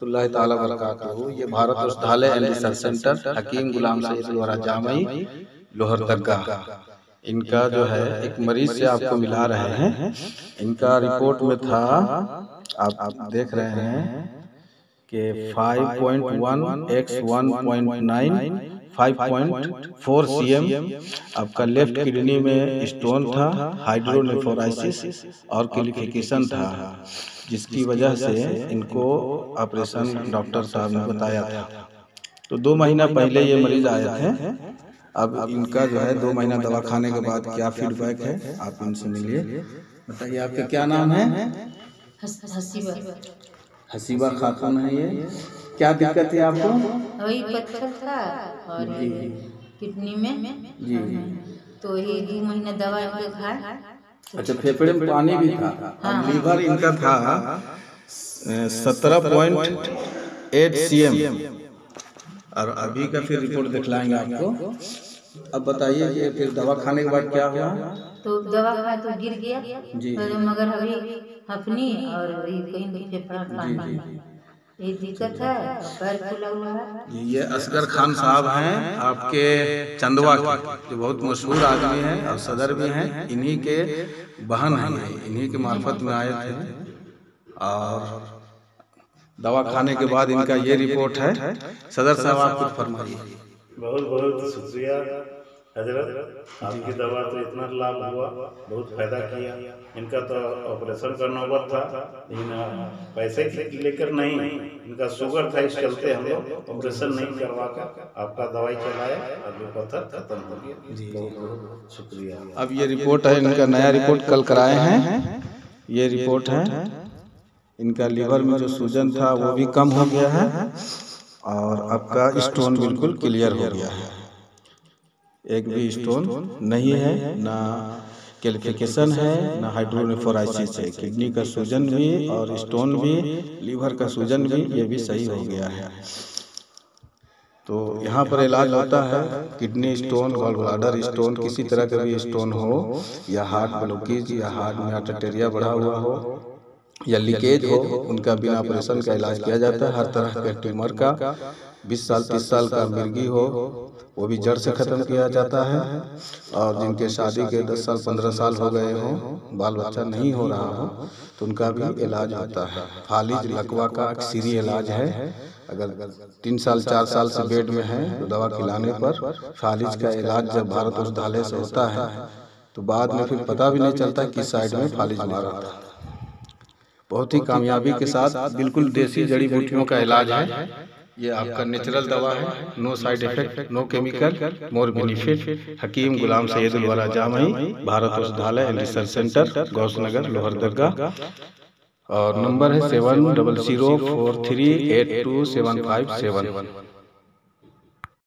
रहमतुल्लाहि ताला बरकातहू। ये Bharat Aushadhalaya and research centre हकीम गुलाम सैयद द्वारा जामई लोहरदगा, इनका जो है एक मरीज से आपको मिला रहे हैं। इनका रिपोर्ट में था, आप देख रहे हैं कि 5.1 x 1.9 5.4 cm आपका लेफ्ट किडनी में स्टोन था, हाइड्रोनेफ्रोसिस और क्लिफिकेशन था, जिसकी वजह से इनको ऑपरेशन डॉक्टर साहब ने बताया था। तो 2 महीना पहले ये मरीज आए थे। अब इनका जो है 2 महीना दवा खाने के बाद क्या फीडबैक है, आप इनसे मिलिए। बताइए, आपका क्या नाम है? हसीबा। हसीबा खातून है ये। क्या दिक्कत है आपको? वही पत्थर था और ये किडनी में जी। तो ये 2 महीना दवा इनके खाए। अच्छा, फेफड़े में पानी भी था। अब लीवर इनका था 17.8 cm और अभी का फिर रिपोर्ट दिखलाएंगे आपको। अब बताइए कि फिर दवा खाने के बाद क्या हुआ? तो दवा खाए तो गिर गया जी। मगर अभी हफनी और कहीं फेफड़ा पानी ये दिक्कत है, पैर फूला हुआ है। ये असगर खान साहब हैं आपके चंदवा के, जो बहुत मशहूर आदमी हैं और सदर भी हैं। इन्हीं के बहन हैं, इन्हीं के मार्फत में आए थे और दवा खाने के बाद इनका ये रिपोर्ट है। सदर साहब, आप कुछ फरमाइए। बहुत बहुत शुक्रिया हजरत, आपकी दवा तो इतना लाभ हुआ, बहुत फायदा किया। इनका तो ऑपरेशन का नौबत था, लेकिन पैसे लेकर नहीं, इनका शुगर था, इस चलते हम लोग ऑपरेशन नहीं करवा कर आपका दवाई चलाया और जो पत्थर खत्म हो गया। जी, बहुत बहुत शुक्रिया। अब ये रिपोर्ट है, इनका नया रिपोर्ट कल कराए हैं। ये रिपोर्ट है, इनका लीवर में जो सूजन था वो भी कम हो गया है और आपका स्टोन बिल्कुल क्लियर हो गया है। एक भी स्टोन नहीं है, ना कैल्सिफिकेशन है, ना हाइड्रोनेफ्रोसिस है। किडनी का सूजन भी और स्टोन भी, लीवर का सूजन भी, ये भी सही हो गया है। तो यहाँ पर इलाज होता है kidney stone, gall bladder stone, किसी तरह का भी स्टोन हो या हार्ट ब्लॉकेज या हार्ट में आर्टेरिया बढ़ा हुआ हो या लीकेज हो, उनका बिना ऑपरेशन का इलाज किया जाता है। हर तरह के ट्यूमर का 20 साल 30 साल का मिर्गी हो वो भी जड़ से ख़त्म किया जाता है। और जिनके शादी के 10 साल 15 साल हो गए हों, बाल बच्चा नहीं हो रहा हो, तो उनका भी इलाज होता है। फालिज लकवा का अक्सरी इलाज है। अगर 3 साल 4 साल से बेड में है तो दवा खिलाने पर फालिज का इलाज जब भारत औषधालय से होता है तो बाद में फिर पता भी नहीं चलता किस साइड में फालिज मारा था। बहुत ही कामयाबी के साथ बिल्कुल देसी जड़ी बूटियों का इलाज है। ये आपका नेचुरल दवा है, no side effect, no chemical, more benefit. हकीम गुलाम सैयद द्वारा जामई, Bharat Aushadhalaya and research centre, Gausnagar, Lohardaga. और नंबर है 7004382757।